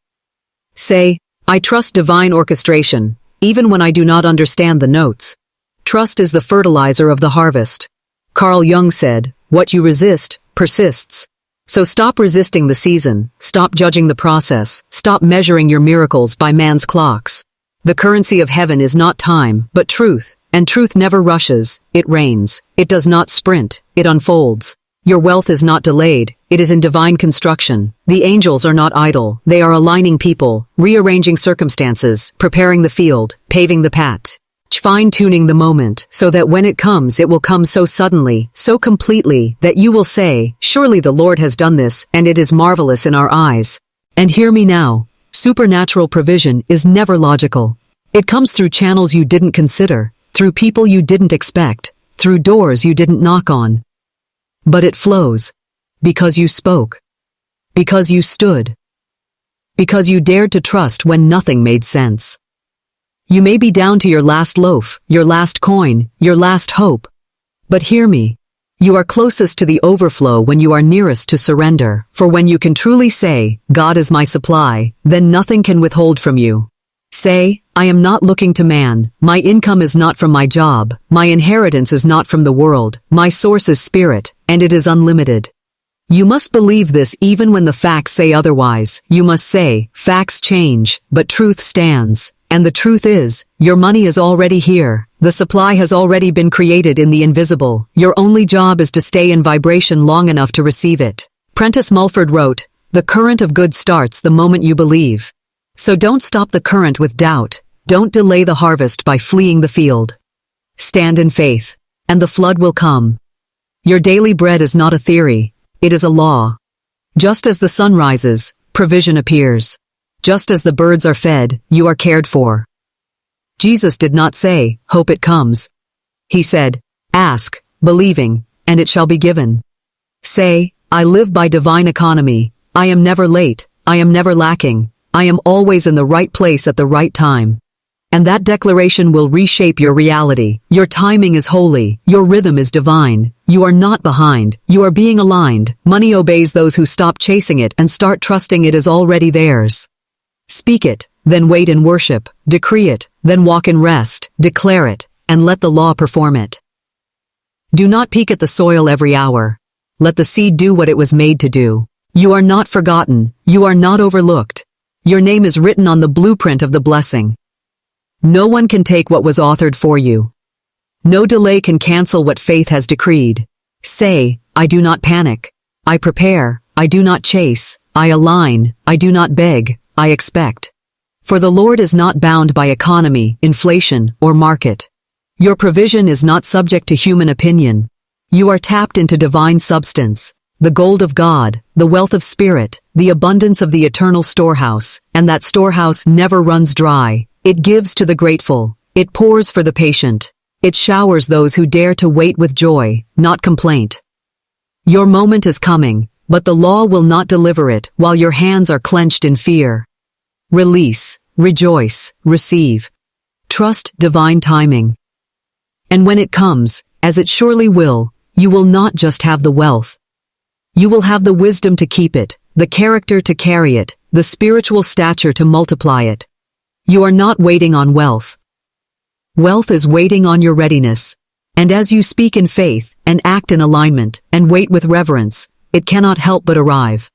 A: Say, I trust divine orchestration, even when I do not understand the notes. Trust is the fertilizer of the harvest. Carl Jung said, "What you resist, persists." So stop resisting the season, stop judging the process, stop measuring your miracles by man's clocks. The currency of heaven is not time, but truth, and truth never rushes, it reigns. It does not sprint, it unfolds. Your wealth is not delayed, it is in divine construction. The angels are not idle, they are aligning people, rearranging circumstances, preparing the field, paving the path, fine-tuning the moment, so that when it comes it will come so suddenly, so completely, that you will say, "Surely the Lord has done this, and it is marvelous in our eyes." And hear me now. Supernatural provision is never logical. It comes through channels you didn't consider, through people you didn't expect, through doors you didn't knock on. But it flows. Because you spoke. Because you stood. Because you dared to trust when nothing made sense. You may be down to your last loaf, your last coin, your last hope. But hear me. You are closest to the overflow when you are nearest to surrender. For when you can truly say, "God is my supply," then nothing can withhold from you. Say, "I am not looking to man. My income is not from my job. My inheritance is not from the world. My source is spirit, and it is unlimited." You must believe this even when the facts say otherwise. You must say, "Facts change, but truth stands." And the truth is, your money is already here. The supply has already been created in the invisible. Your only job is to stay in vibration long enough to receive it. Prentice Mulford wrote, "The current of good starts the moment you believe." So don't stop the current with doubt. Don't delay the harvest by fleeing the field. Stand in faith, and the flood will come. Your daily bread is not a theory. It is a law. Just as the sun rises, provision appears. Just as the birds are fed, you are cared for. Jesus did not say, "Hope it comes." He said, "Ask, believing, and it shall be given." Say, "I live by divine economy. I am never late. I am never lacking. I am always in the right place at the right time." And that declaration will reshape your reality. Your timing is holy. Your rhythm is divine. You are not behind. You are being aligned. Money obeys those who stop chasing it and start trusting it is already theirs. Speak it, then wait in worship. Decree it, then walk in rest. Declare it, and let the law perform it. Do not peek at the soil every hour. Let the seed do what it was made to do. You are not forgotten. You are not overlooked. Your name is written on the blueprint of the blessing. No one can take what was authored for you. No delay can cancel what faith has decreed. Say, "I do not panic. I prepare. I do not chase. I align. I do not beg. I expect." For the Lord is not bound by economy, inflation, or market. Your provision is not subject to human opinion. You are tapped into divine substance, the gold of God, the wealth of spirit, the abundance of the eternal storehouse, and that storehouse never runs dry, It gives to the grateful. It pours for the patient. It showers those who dare to wait with joy, not complaint. Your moment is coming, but the law will not deliver it while your hands are clenched in fear. Release, rejoice, receive. Trust divine timing. And when it comes, as it surely will, you will not just have the wealth. You will have the wisdom to keep it, the character to carry it, the spiritual stature to multiply it. You are not waiting on wealth. Wealth is waiting on your readiness. And as you speak in faith, and act in alignment, and wait with reverence, it cannot help but arrive.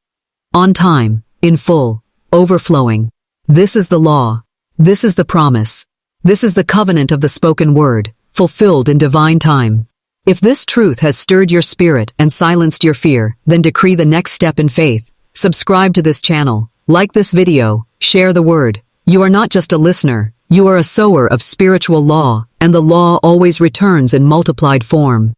A: On time, in full, overflowing. This is the law. This is the promise. This is the covenant of the spoken word, fulfilled in divine time. If this truth has stirred your spirit and silenced your fear, then decree the next step in faith. Subscribe to this channel, like this video, share the word. You are not just a listener, you are a sower of spiritual law, and the law always returns in multiplied form.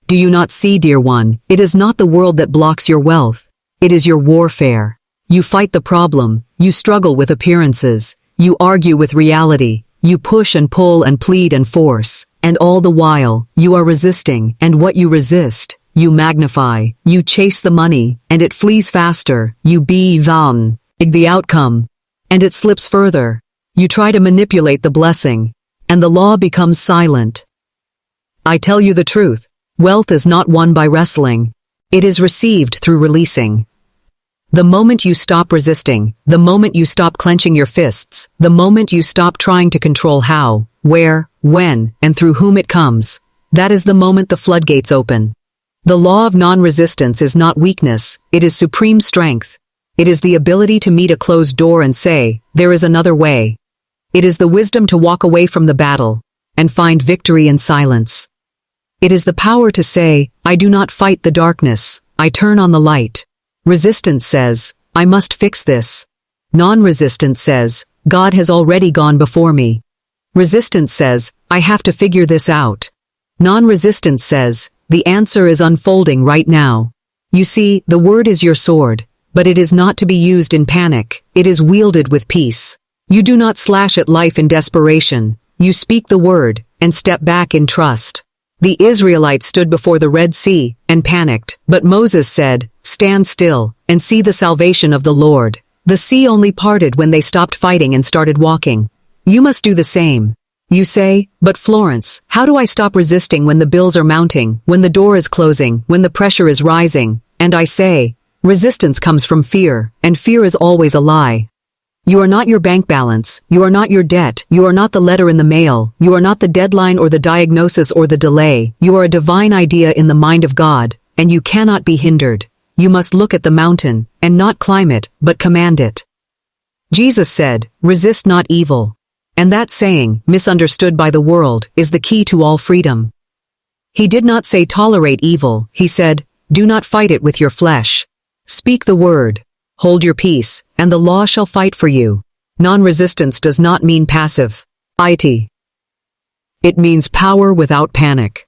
A: Do you not see, dear one, it is not the world that blocks your wealth. It is your warfare. You fight the problem, you struggle with appearances, you argue with reality, you push and pull and plead and force, and all the while, you are resisting, and what you resist, you magnify, you chase the money, and it flees faster, you be the outcome, and it slips further. You try to manipulate the blessing, and the law becomes silent. I tell you the truth, wealth is not won by wrestling. It is received through releasing. The moment you stop resisting, the moment you stop clenching your fists, the moment you stop trying to control how, where, when, and through whom it comes, that is the moment the floodgates open. The law of non-resistance is not weakness, it is supreme strength. It is the ability to meet a closed door and say, there is another way. It is the wisdom to walk away from the battle and find victory in silence. It is the power to say, I do not fight the darkness, I turn on the light. Resistance says, I must fix this. Non-resistance says, God has already gone before me. Resistance says, I have to figure this out. Non-resistance says, the answer is unfolding right now. You see, the word is your sword, but it is not to be used in panic, it is wielded with peace. You do not slash at life in desperation, you speak the word, and step back in trust. The Israelites stood before the Red Sea, and panicked, but Moses said, stand still, and see the salvation of the Lord. The sea only parted when they stopped fighting and started walking. You must do the same. You say, but Florence, how do I stop resisting when the bills are mounting, when the door is closing, when the pressure is rising? And I say, resistance comes from fear, and fear is always a lie. You are not your bank balance, you are not your debt, you are not the letter in the mail, you are not the deadline or the diagnosis or the delay, you are a divine idea in the mind of God, and you cannot be hindered. You must look at the mountain, and not climb it, but command it. Jesus said, resist not evil. And that saying, misunderstood by the world, is the key to all freedom. He did not say tolerate evil, he said, do not fight it with your flesh. Speak the word. Hold your peace, and the law shall fight for you. Non-resistance does not mean passive. It means power without panic.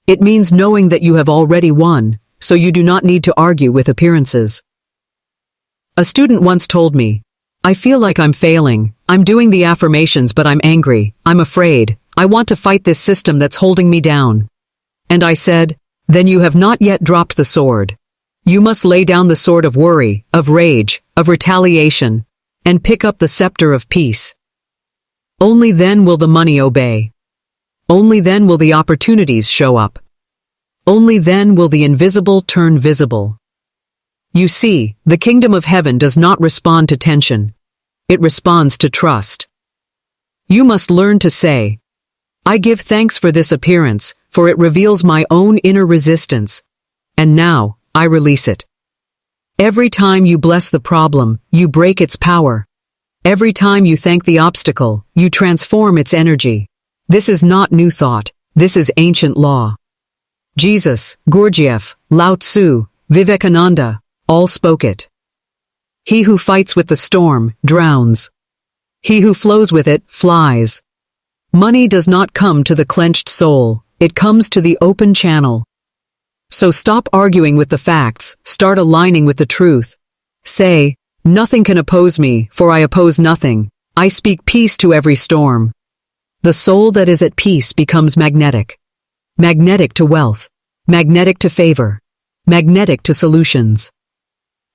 A: It means knowing that you have already won, so you do not need to argue with appearances. A student once told me, I feel like I'm failing, I'm doing the affirmations but I'm angry, I'm afraid, I want to fight this system that's holding me down. And I said, then you have not yet dropped the sword. You must lay down the sword of worry, of rage, of retaliation, and pick up the scepter of peace. Only then will the money obey. Only then will the opportunities show up. Only then will the invisible turn visible. You see, the kingdom of heaven does not respond to tension. It responds to trust. You must learn to say, I give thanks for this appearance, for it reveals my own inner resistance. And now, I release it. Every time you bless the problem, you break its power. Every time you thank the obstacle, you transform its energy. This is not new thought, this is ancient law. Jesus, Gurdjieff, Lao Tzu, Vivekananda, all spoke it. He who fights with the storm, drowns. He who flows with it, flies. Money does not come to the clenched soul, it comes to the open channel. So stop arguing with the facts, start aligning with the truth. Say, nothing can oppose me, for I oppose nothing. I speak peace to every storm. The soul that is at peace becomes magnetic. Magnetic to wealth. Magnetic to favor. Magnetic to solutions.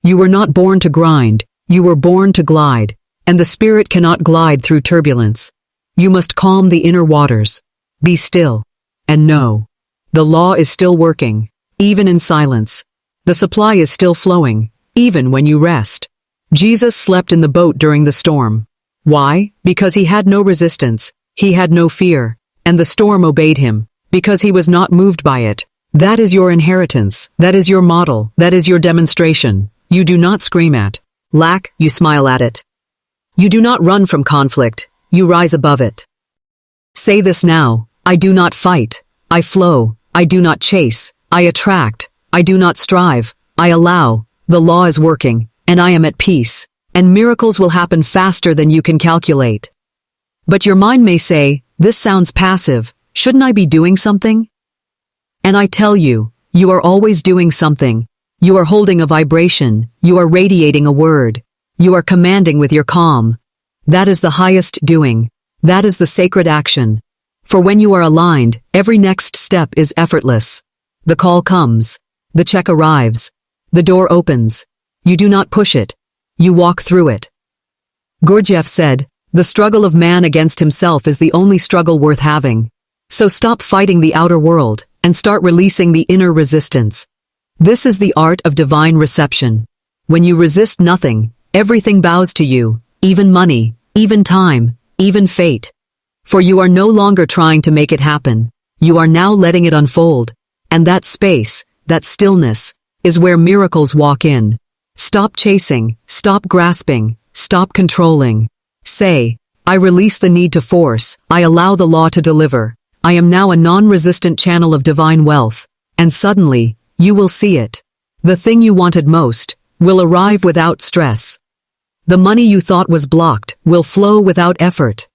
A: You were not born to grind, you were born to glide, and the spirit cannot glide through turbulence. You must calm the inner waters. Be still, and know. The law is still working, even in silence. The supply is still flowing, even when you rest. Jesus slept in the boat during the storm. Why? Because he had no resistance, he had no fear, and the storm obeyed him, because he was not moved by it. That is your inheritance, that is your model, that is your demonstration. You do not scream at lack, you smile at it. You do not run from conflict, you rise above it. Say this now, I do not fight, I flow, I do not chase, I attract, I do not strive, I allow, the law is working, and I am at peace, and miracles will happen faster than you can calculate. But your mind may say, this sounds passive, shouldn't I be doing something? And I tell you, you are always doing something. You are holding a vibration, you are radiating a word, you are commanding with your calm. That is the highest doing. That is the sacred action. For when you are aligned, every next step is effortless. The call comes. The check arrives. The door opens. You do not push it. You walk through it. Gurdjieff said, the struggle of man against himself is the only struggle worth having. So stop fighting the outer world, and start releasing the inner resistance. This is the art of divine reception. When you resist nothing, everything bows to you, even money, even time, even fate. For you are no longer trying to make it happen. You are now letting it unfold. And that space, that stillness, is where miracles walk in. Stop chasing, stop grasping, stop controlling. Say, I release the need to force, I allow the law to deliver. I am now a non-resistant channel of divine wealth. And suddenly, you will see it. The thing you wanted most will arrive without stress. The money you thought was blocked will flow without effort.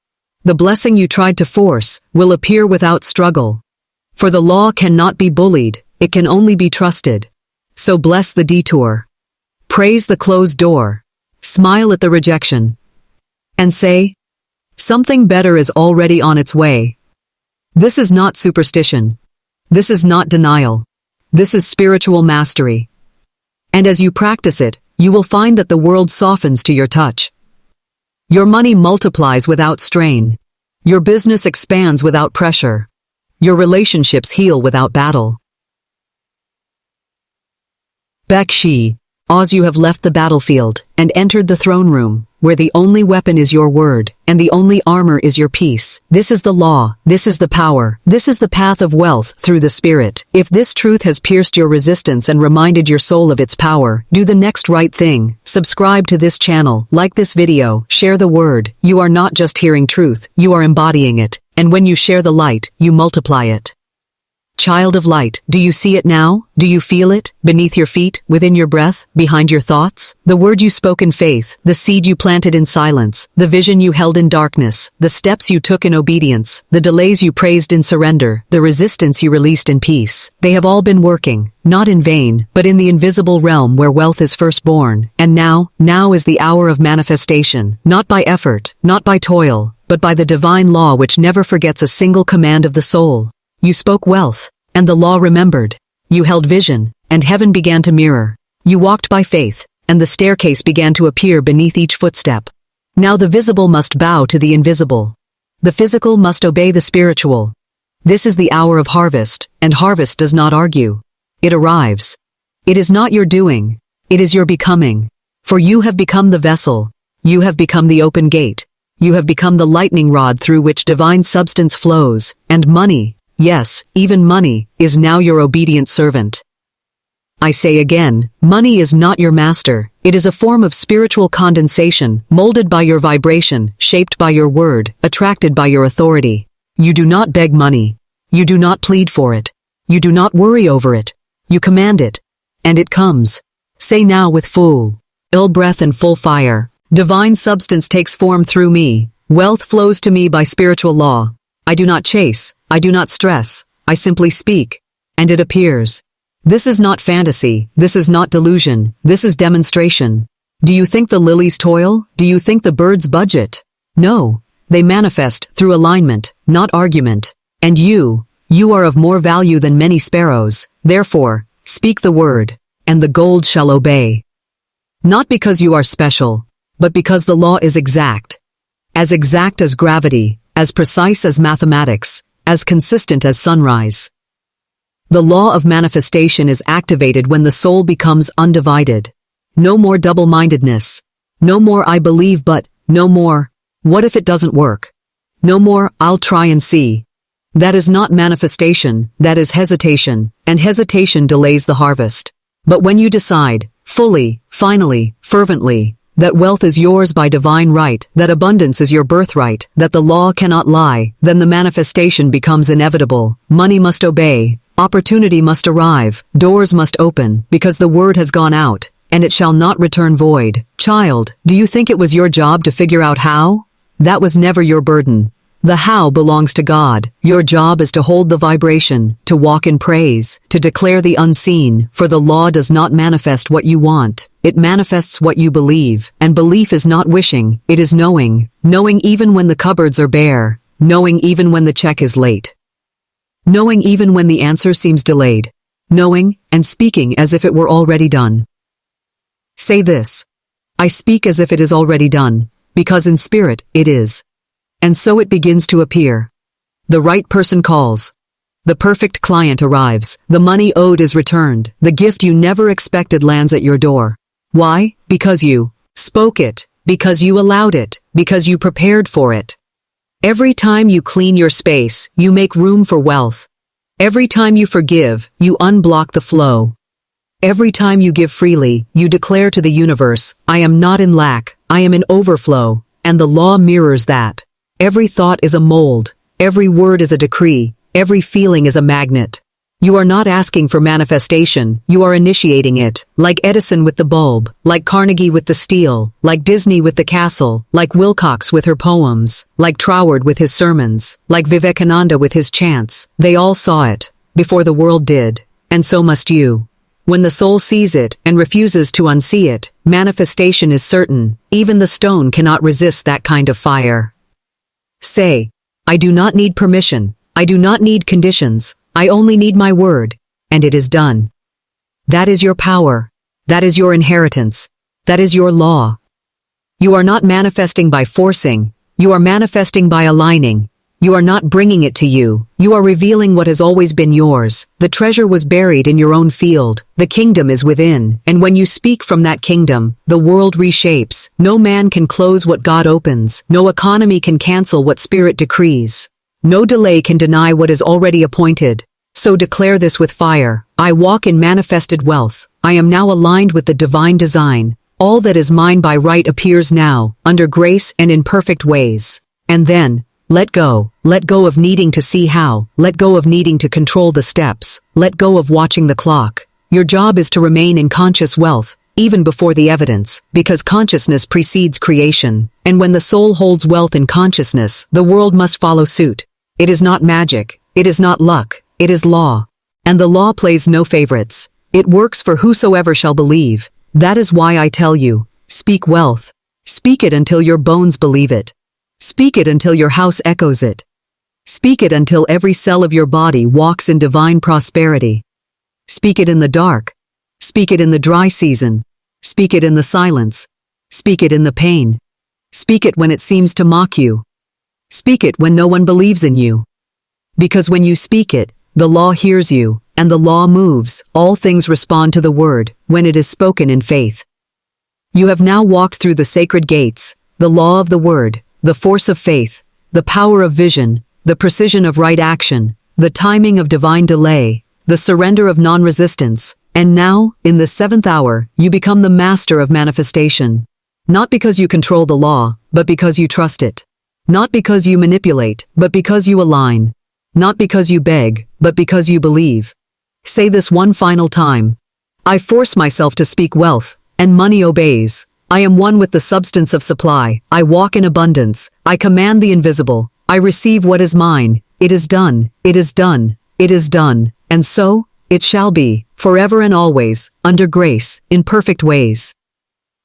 A: The blessing you tried to force will appear without struggle. For the law cannot be bullied, it can only be trusted. So bless the detour. Praise the closed door. Smile at the rejection. And say, something better is already on its way. This is not superstition. This is not denial. This is spiritual mastery. And as you practice it, you will find that the world softens to your touch. Your money multiplies without strain. Your business expands without pressure. Your relationships heal without battle. Bakshi, Oz, you have left the battlefield and entered the throne room, where the only weapon is your word, and the only armor is your peace. This is the law, this is the power, this is the path of wealth through the spirit. If this truth has pierced your resistance and reminded your soul of its power, do the next right thing. Subscribe to this channel, like this video, share the word. You are not just hearing truth, you are embodying it. And when you share the light, you multiply it. Child of light, do you see it now? Do you feel it? Beneath your feet, within your breath, behind your thoughts? The word you spoke in faith, the seed you planted in silence, the vision you held in darkness, the steps you took in obedience, the delays you praised in surrender, the resistance you released in peace. They have all been working, not in vain, but in the invisible realm where wealth is first born. And now is the hour of manifestation, not by effort, not by toil, but by the divine law which never forgets a single command of the soul. You spoke wealth, and the law remembered. You held vision, and heaven began to mirror. You walked by faith, and the staircase began to appear beneath each footstep. Now the visible must bow to the invisible. The physical must obey the spiritual. This is the hour of harvest, and harvest does not argue. It arrives. It is not your doing, it is your becoming. For you have become the vessel. You have become the open gate. You have become the lightning rod through which divine substance flows, and money, yes, even money, is now your obedient servant. I say again, money is not your master. It is a form of spiritual condensation, molded by your vibration, shaped by your word, attracted by your authority. You do not beg money. You do not plead for it. You do not worry over it. You command it. And it comes. Say now with full breath and full fire. Divine substance takes form through me. Wealth flows to me by spiritual law. I do not chase. I do not stress. I simply speak. And it appears. This is not fantasy. This is not delusion. This is demonstration. Do you think the lilies toil? Do you think the birds budget? No, they manifest through alignment, not argument. And you are of more value than many sparrows. Therefore, speak the word, and the gold shall obey. Not because you are special, but because the law is exact as gravity, as precise as mathematics, as consistent as sunrise. The law of manifestation is activated when the soul becomes undivided. No more double-mindedness. No more I believe but, no more, what if it doesn't work? No more I'll try and see. That is not manifestation, that is hesitation, and hesitation delays the harvest. But when you decide, fully, finally, fervently, that wealth is yours by divine right, that abundance is your birthright, that the law cannot lie, then the manifestation becomes inevitable. Money must obey, opportunity must arrive, doors must open, because the word has gone out, and it shall not return void. Child, do you think it was your job to figure out how? That was never your burden. The how belongs to God. Your job is to hold the vibration, to walk in praise, to declare the unseen, for the law does not manifest what you want. It manifests what you believe, and belief is not wishing, it is knowing. Knowing even when the cupboards are bare, knowing even when the check is late. Knowing even when the answer seems delayed. Knowing, and speaking as if it were already done. Say this. I speak as if it is already done, because in spirit, it is. And so it begins to appear. The right person calls. The perfect client arrives. The money owed is returned. The gift you never expected lands at your door. Why? Because you spoke it. Because you allowed it. Because you prepared for it. Every time you clean your space, you make room for wealth. Every time you forgive, you unblock the flow. Every time you give freely, you declare to the universe, I am not in lack, I am in overflow, and the law mirrors that. Every thought is a mold, every word is a decree, every feeling is a magnet. You are not asking for manifestation, you are initiating it, like Edison with the bulb, like Carnegie with the steel, like Disney with the castle, like Wilcox with her poems, like Troward with his sermons, like Vivekananda with his chants. They all saw it, before the world did, and so must you. When the soul sees it and refuses to unsee it, manifestation is certain. Even the stone cannot resist that kind of fire. Say, I do not need permission, I do not need conditions, I only need my word, and it is done. That is your power, that is your inheritance, that is your law. You are not manifesting by forcing, you are manifesting by aligning. You are not bringing it to you, you are revealing what has always been yours. The treasure was buried in your own field, the kingdom is within, and when you speak from that kingdom, the world reshapes. No man can close what God opens, no economy can cancel what Spirit decrees. No delay can deny what is already appointed. So declare this with fire, I walk in manifested wealth, I am now aligned with the divine design. All that is mine by right appears now, under grace and in perfect ways. And then, let go of needing to see how, let go of needing to control the steps, let go of watching the clock. Your job is to remain in conscious wealth, even before the evidence, because consciousness precedes creation, and when the soul holds wealth in consciousness, the world must follow suit. It is not magic, it is not luck, it is law. And the law plays no favorites. It works for whosoever shall believe. That is why I tell you, speak wealth. Speak it until your bones believe it. Speak it until your house echoes it. Speak it until every cell of your body walks in divine prosperity. Speak it in the dark. Speak it in the dry season. Speak it in the silence. Speak it in the pain. Speak it when it seems to mock you. Speak it when no one believes in you. Because when you speak it, the law hears you, and the law moves. All things respond to the word, when it is spoken in faith. You have now walked through the sacred gates, the law of the word, the force of faith, the power of vision, the precision of right action, the timing of divine delay, the surrender of non-resistance, and now, in the 7th hour, you become the master of manifestation. Not because you control the law, but because you trust it. Not because you manipulate, but because you align. Not because you beg, but because you believe. Say this one final time. I force myself to speak wealth, and money obeys. I am one with the substance of supply. I walk in abundance. I command the invisible. I receive what is mine. It is done. It is done. It is done. And so, it shall be, forever and always, under grace, in perfect ways.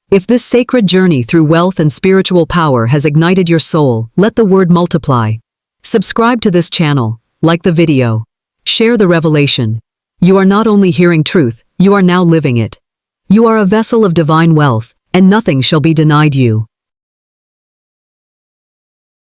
A: If this sacred journey through wealth and spiritual power has ignited your soul, let the word multiply. Subscribe to this channel, like the video, share the revelation. You are not only hearing truth, you are now living it. You are a vessel of divine wealth, and nothing shall be denied you.